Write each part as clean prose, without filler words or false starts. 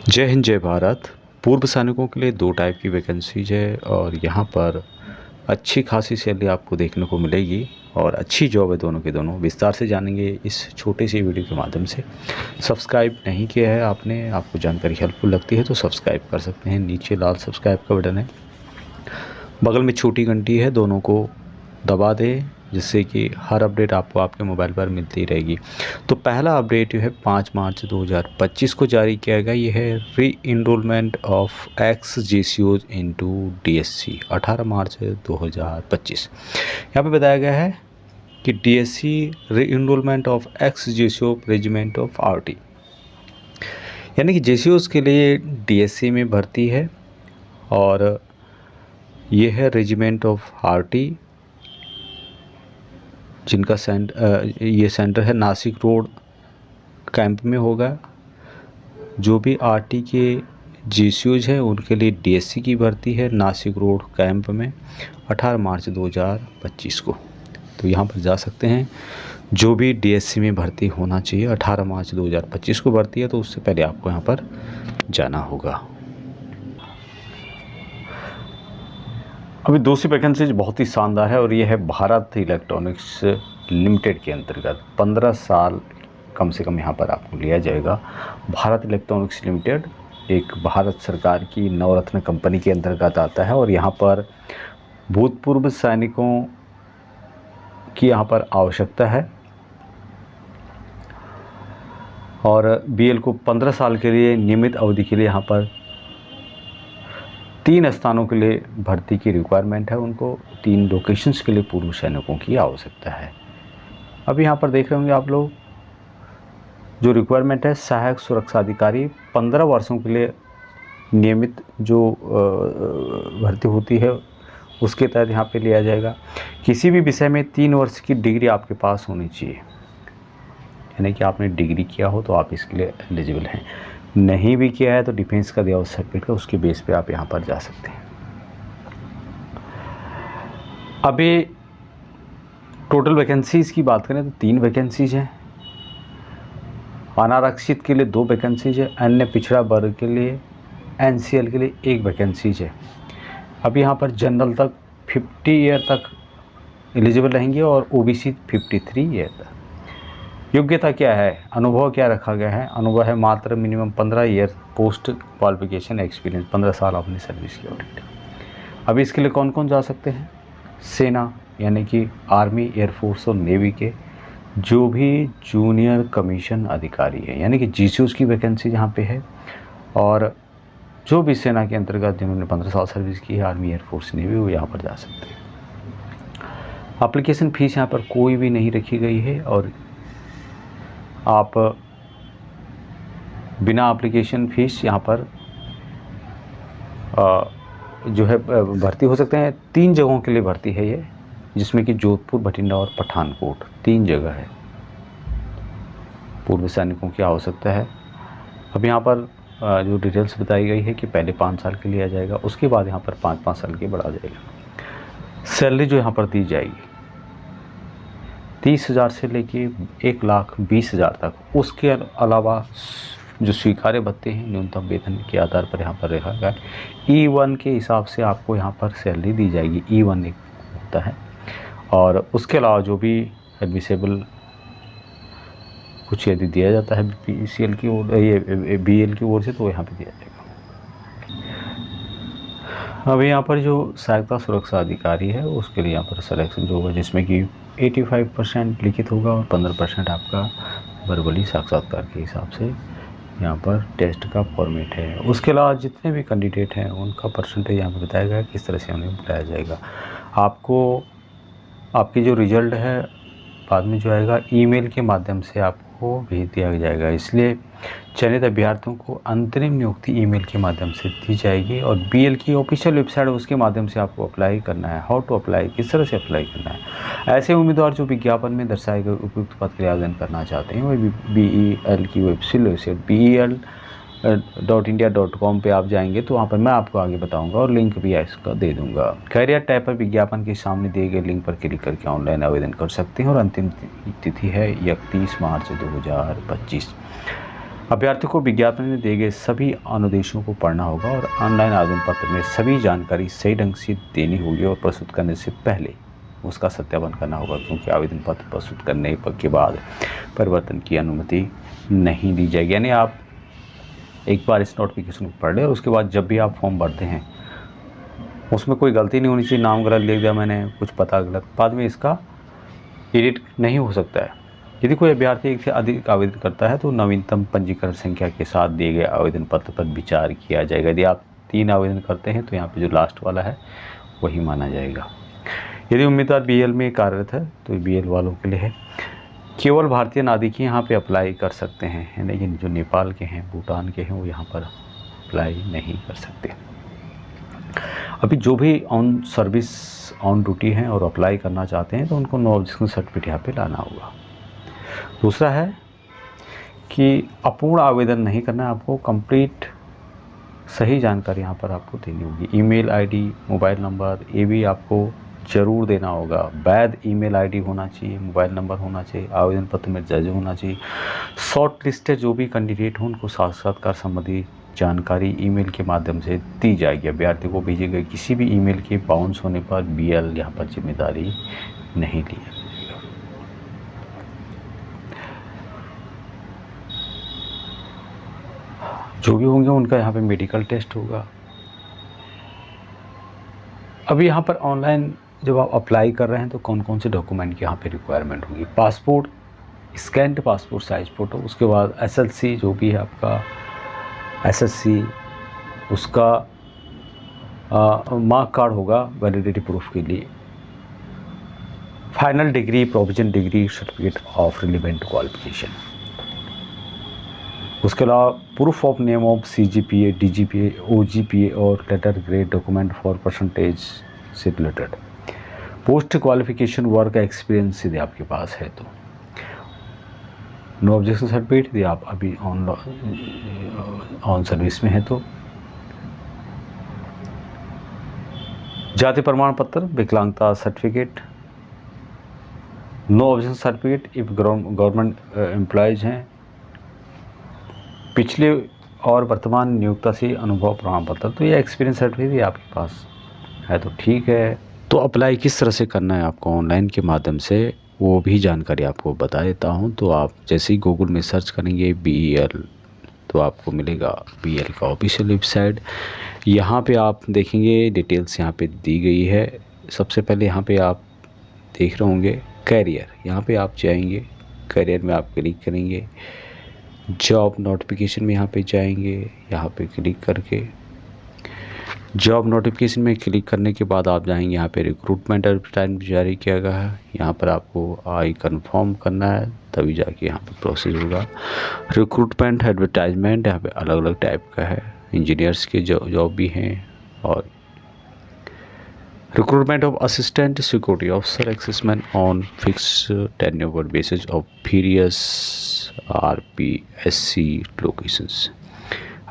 जय हिंद जय भारत। पूर्व सैनिकों के लिए दो टाइप की वैकेंसीज है और यहाँ पर अच्छी खासी सैलरी आपको देखने को मिलेगी और अच्छी जॉब है। दोनों के दोनों विस्तार से जानेंगे इस छोटे से वीडियो के माध्यम से। सब्सक्राइब नहीं किया है आपने, आपको जानकारी हेल्पफुल लगती है तो सब्सक्राइब कर सकते हैं। नीचे लाल सब्सक्राइब का बटन है, बगल में छोटी घंटी है, दोनों को दबा दें जिससे कि हर अपडेट आपको आपके मोबाइल पर मिलती रहेगी। तो पहला अपडेट जो है 5 मार्च 2025 को जारी किया गया। ये है re enrolment of ex GCOs into DSC 18 March 2025। यहाँ पे बताया गया है कि DSC re enrolment of ex GCO regiment of RT, यानी कि GCOs के लिए DSC में भर्ती है और ये है रेजिमेंट ऑफ RT जिनका ये सेंटर है नासिक रोड कैंप में होगा। जो भी RT के GCOs हैं उनके लिए DSC की भर्ती है नासिक रोड कैंप में 18 मार्च 2025 को। तो यहाँ पर जा सकते हैं। जो भी DSC में भर्ती होना चाहिए 18 मार्च 2025 को भर्ती है, तो उससे पहले आपको यहाँ पर जाना होगा। अभी दूसरी वैकेंसी बहुत ही शानदार है और ये है भारत इलेक्ट्रॉनिक्स लिमिटेड के अंतर्गत 15 साल कम से कम यहाँ पर आपको लिया जाएगा। भारत इलेक्ट्रॉनिक्स लिमिटेड एक भारत सरकार की नवरत्न कंपनी के अंतर्गत आता है और यहाँ पर भूतपूर्व सैनिकों की यहाँ पर आवश्यकता है और BL को 15 साल के लिए नियमित अवधि के लिए यहाँ पर 3 स्थानों के लिए भर्ती की रिक्वायरमेंट है। उनको 3 लोकेशंस के लिए पूर्व सैनिकों की आवश्यकता है। अभी यहाँ पर देख रहे होंगे आप लोग, जो रिक्वायरमेंट है सहायक सुरक्षा अधिकारी 15 वर्षों के लिए नियमित जो भर्ती होती है उसके तहत यहाँ पे लिया जाएगा। किसी भी विषय में 3 वर्ष की डिग्री आपके पास होनी चाहिए, यानी कि आपने डिग्री किया हो तो आप इसके लिए एलिजिबल हैं। नहीं भी किया है तो डिफेंस का दिया हुआ सर्टिफिकेट है, उसके बेस पे आप यहाँ पर जा सकते हैं। अभी टोटल वैकेंसीज़ की बात करें तो 3 वैकेंसीज हैं। अनारक्षित के लिए 2 वैकेंसीज है, अन्य पिछड़ा वर्ग के लिए NCL के लिए 1 वैकेंसीज है। अब यहाँ पर जनरल तक 50 ईयर तक एलिजिबल रहेंगे और OBC 53 ईयर तक। योग्यता क्या है, अनुभव क्या रखा गया है? अनुभव है मात्र minimum 15 year post qualification experience, 15 साल आपने सर्विस की ऑलरेडी। अब इसके लिए कौन कौन जा सकते हैं? सेना यानी कि आर्मी, एयरफोर्स और नेवी के जो भी जूनियर कमीशन अधिकारी है, यानी कि GCOs की वैकेंसी यहाँ पे है। और जो भी सेना के अंतर्गत जिन्होंने 15 साल सर्विस की है, आर्मी, एयरफोर्स, नेवी, वो यहाँ पर जा सकते हैं। एप्लीकेशन फ़ीस यहाँ पर कोई भी नहीं रखी गई है और आप बिना एप्लीकेशन फ़ीस यहाँ पर जो है भर्ती हो सकते हैं। 3 जगहों के लिए भर्ती है ये, जिसमें कि जोधपुर, बठिंडा और पठानकोट 3 जगह है। पूर्व सैनिकों की आवश्यकता है। अब यहाँ पर जो डिटेल्स बताई गई है कि पहले 5 साल के लिए आ जाएगा, उसके बाद यहाँ पर 5-5 साल के बढ़ा जाएगा। सैलरी जो यहाँ पर दी जाएगी 30,000 से लेके 1,20,000 तक। उसके अलावा जो स्वीकार्य भत्ते हैं न्यूनतम वेतन के आधार पर यहाँ पर रखा गया है। E1 के हिसाब से आपको यहाँ पर सैलरी दी जाएगी। E1 एक होता है और उसके अलावा जो भी एडमिसेबल कुछ यदि दिया जाता है PCL की ओर, ये BL की ओर से, तो यहाँ पे दिया जाएगा। अब यहाँ पर जो सहायता सुरक्षा अधिकारी है उसके लिए यहाँ पर सिलेक्शन जो होगा, जिसमें कि 85% लिखित होगा और 15% आपका वर्बली साक्षात्कार के हिसाब से यहाँ पर टेस्ट का फॉर्मेट है। उसके अलावा जितने भी कैंडिडेट हैं उनका परसेंटेज यहाँ पर बताया गया, किस तरह से उन्हें बताया जाएगा। आपको आपकी जो रिज़ल्ट है बाद में जो आएगा ईमेल के माध्यम से आपको भेज दिया जाएगा, इसलिए चयनित अभ्यर्थियों को अंतरिम नियुक्ति ईमेल के माध्यम से दी जाएगी। और BL की ऑफिशियल वेबसाइट है, उसके माध्यम से आपको अप्लाई करना है। हाउ टू अप्लाई, किस तरह से अप्लाई करना है। ऐसे उम्मीदवार जो विज्ञापन में दर्शाए गए उपयुक्त पद के लिए आवेदन करना चाहते हैं, वह BEL की वेबसाइट BEL.india.com पे आप जाएंगे तो वहाँ पर मैं आपको आगे बताऊंगा और लिंक भी इसका दे दूंगा। कैरियर टैब पर विज्ञापन के सामने दिए गए लिंक पर क्लिक करके ऑनलाइन आवेदन कर सकते हैं और अंतिम तिथि है 31 मार्च 2025। अभ्यर्थी को विज्ञापन में दिए गए सभी अनुदेशों को पढ़ना होगा और ऑनलाइन आवेदन पत्र में सभी जानकारी सही ढंग से देनी होगी और प्रस्तुत करने से पहले उसका सत्यापन करना होगा, क्योंकि आवेदन पत्र प्रस्तुत करने के बाद परिवर्तन की अनुमति नहीं दी जाएगी। यानी आप एक बार इस नोटिफिकेशन को पढ़ लें और उसके बाद जब भी आप फॉर्म भरते हैं उसमें कोई गलती नहीं होनी चाहिए। नाम गलत लिख दिया मैंने, कुछ पता गलत, बाद में इसका एडिट नहीं हो सकता है। यदि कोई अभ्यर्थी एक से अधिक आवेदन करता है तो नवीनतम पंजीकरण संख्या के साथ दिए गए आवेदन पत्र पर विचार किया जाएगा। यदि आप 3 आवेदन करते हैं तो यहाँ पे जो लास्ट वाला है वही माना जाएगा। यदि उम्मीदवार BL में कार्यरत है तो BL वालों के लिए है। केवल भारतीय नागरिक ही यहाँ पे अप्लाई कर सकते हैं, लेकिन जो नेपाल के हैं, भूटान के हैं, वो यहाँ पर अप्लाई नहीं कर सकते। अभी जो भी ऑन सर्विस ऑन ड्यूटी हैं और अप्लाई करना चाहते हैं तो उनको नो ऑब्जेक्शन सर्टिफिकेट यहाँ पे लाना होगा। दूसरा है कि अपूर्ण आवेदन नहीं करना है, आपको कंप्लीट सही जानकारी यहाँ पर आपको देनी होगी। ईमेल आईडी, मोबाइल नंबर, ये भी आपको ज़रूर देना होगा। वैध ईमेल आईडी होना चाहिए, मोबाइल नंबर होना चाहिए, आवेदन पत्र में दर्ज होना चाहिए। शॉर्ट लिस्टेड जो भी कैंडिडेट हों उनको साक्षात्कार संबंधी जानकारी ईमेल के माध्यम से दी जाएगी। अभ्यर्थी को भेजे गए किसी भी ईमेल के बाउंस होने पर BL यहाँ पर जिम्मेदारी नहीं ली जाएगी। जो भी होंगे उनका यहाँ पे मेडिकल टेस्ट होगा। अभी यहाँ पर ऑनलाइन जब आप अप्लाई कर रहे हैं तो कौन कौन से डॉक्यूमेंट की यहाँ पे रिक्वायरमेंट होगी। Passport, scanned passport size photo, उसके बाद SSC जो भी है आपका SSC, उसका मार्क कार्ड होगा वैलिडिटी प्रूफ के लिए। Final degree, provision degree, certificate of relevant qualification. उसके अलावा proof of name of CGPA, DGPA, OGPA और letter grade document for percentage से related. Post qualification work experience यदि आपके पास है तो। नो ऑब्जेक्शन सर्टिफिकेट यदि आप अभी ऑन सर्विस में है तो। जाति प्रमाण पत्र, विकलांगता certificate. No objection certificate if government employees हैं। पिछले और वर्तमान नियोक्ता से अनुभव प्रमाण पत्र, तो ये एक्सपीरियंस सर्टिफिकेट आपके पास है तो ठीक है। तो अप्लाई किस तरह से करना है आपको ऑनलाइन के माध्यम से, वो भी जानकारी आपको बता देता हूँ। तो आप जैसे ही गूगल में सर्च करेंगे BL तो आपको मिलेगा BL का ऑफिशियल वेबसाइट। यहाँ पे आप देखेंगे डिटेल्स यहाँ पे दी गई है। सबसे पहले यहाँ पे आप देख रहे होंगे कैरियर, यहाँ पे आप जाएंगे, कैरियर में आप क्लिक करेंगे, जॉब नोटिफिकेशन में यहाँ पे जाएंगे, यहाँ पे क्लिक करके जॉब नोटिफिकेशन में क्लिक करने के बाद आप जाएंगे यहाँ पे रिक्रूटमेंट एडवर्टाइजमेंट जारी किया गया है, यहाँ पर आपको आई कन्फर्म करना है तभी जाके यहाँ पे प्रोसेस होगा। रिक्रूटमेंट एडवर्टाइजमेंट यहाँ पे अलग अलग टाइप का है, इंजीनियर्स के जॉब भी हैं और recruitment of assistant security officer assessment on fix tenure basis of various RPSC locations.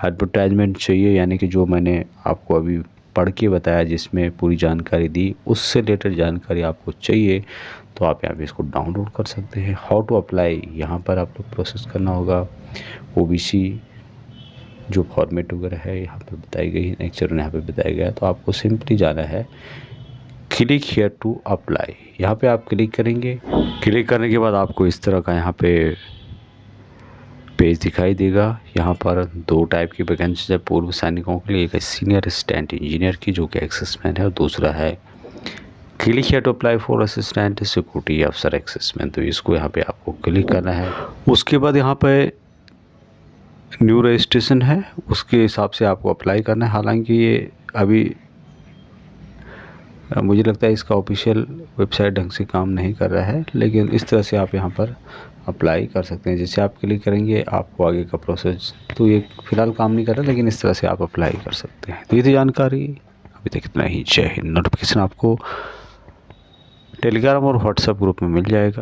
Advertisement चाहिए, यानी कि जो मैंने आपको अभी पढ़ के बताया जिसमें पूरी जानकारी दी, उससे रिलेटेड जानकारी आपको चाहिए तो आप यहाँ पे इसको डाउनलोड कर सकते हैं। हाउ टू अप्लाई, यहाँ पर आपको प्रोसेस करना होगा। OBC जो फॉर्मेट वगैरह है यहाँ पर बताई गई है, नेक्चर यहाँ पे बताया गया है। तो आपको सिंपली जाना है क्लिक हियर टू अप्लाई, यहाँ पे आप क्लिक करेंगे। क्लिक करने के बाद आपको इस तरह का यहाँ पे पेज दिखाई देगा। यहाँ पर 2 टाइप की वैकेंसी है पूर्व सैनिकों के लिए, एक है सीनियर असिस्टेंट इंजीनियर की जो कि एक्सेसमेंट है और दूसरा है click here to apply for assistant security officer assessment. तो इसको यहाँ पे आपको क्लिक करना है। उसके बाद यहाँ पे न्यू रजिस्ट्रेशन है, उसके हिसाब से आपको अप्लाई करना है। हालांकि ये अभी मुझे लगता है इसका ऑफिशियल वेबसाइट ढंग से काम नहीं कर रहा है, लेकिन इस तरह से आप यहाँ पर अप्लाई कर सकते हैं। जैसे आप क्लिक करेंगे आपको आगे का प्रोसेस, तो ये फ़िलहाल काम नहीं कर रहा, लेकिन इस तरह से आप अप्लाई कर सकते हैं। तो ये थी जानकारी, अभी तक इतना ही। जय हिंद। नोटिफिकेशन आपको टेलीग्राम और व्हाट्सएप ग्रुप में मिल जाएगा।